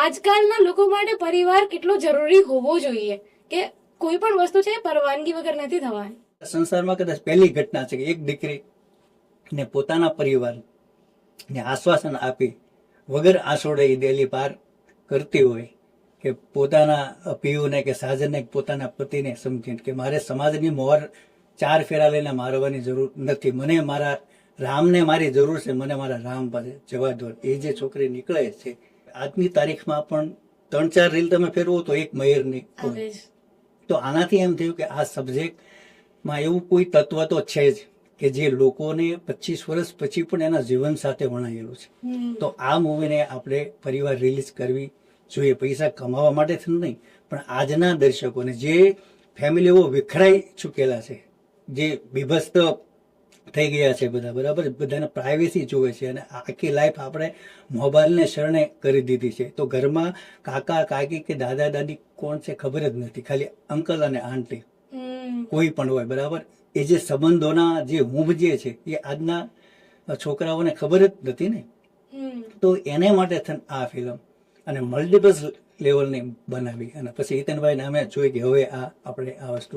આજકાલના લોકો માટે પરિવાર કેટલો જરૂરી હોવો જોઈએ કે કોઈ પણ વસ્તુ છે પરવાનગી વગર નથી થવાની. સંસારમાં કદાચ પહેલી ઘટના છે કે એક દીકરી ને પોતાના પરિવાર ને આશ્વાસન આપી વગર આંસોડે એ દેલી પાર કરતી હોય કે પોતાના પિયુને કે સાજનને પોતાના પતિને સમજીને કે મારે સમાજની મોહર 4 ફેરા લઈને મારવાની જરૂર નથી, મને મારા રામને મારી જરૂર છે, મને મારા રામ પાસે જવા દો. એ જે છોકરી નીકળે છે આજની તારીખમાં પણ 3-4 રીલ તમે ફેરવો તો એક મયુરની. તો આનાથી એમ થયું કે આ સબ્જેક્ટમાં એવું કોઈ તત્વ તો છે જ કે જે લોકોને 25 વર્ષ પછી પણ એના જીવન સાથે વણાયેલું છે. તો આ મૂવીને આપણે પરિવાર રિલીઝ કરવી જોઈએ, પૈસા કમાવા માટે જ નહીં પણ આજના દર્શકોને જે ફેમિલીઓ વિખરાઈ ચૂકેલા છે, જે બીભત્સ થઈ ગયા છે બધા, બરાબર, બધાને પ્રાઇવેસી જોવે છે અને આખી લાઈફ આપણે મોબાઈલને શરણે કરી દીધી છે. તો ઘરમાં કાકા કાકી કે દાદા દાદી કોણ છે ખબર જ નથી, ખાલી અંકલ અને આંટી કોઈ પણ હોય, બરાબર. એ જે સંબંધોના જે ઊંઘ જે છે એ આજના છોકરાઓને ખબર જ નથી ને. તો એને માટે આ ફિલ્મ અને મલ્ટીપલ લેવલની બનાવી અને પછી હિતેનભાઈને અમે જોઈ કે હવે આ આપણે આ વસ્તુ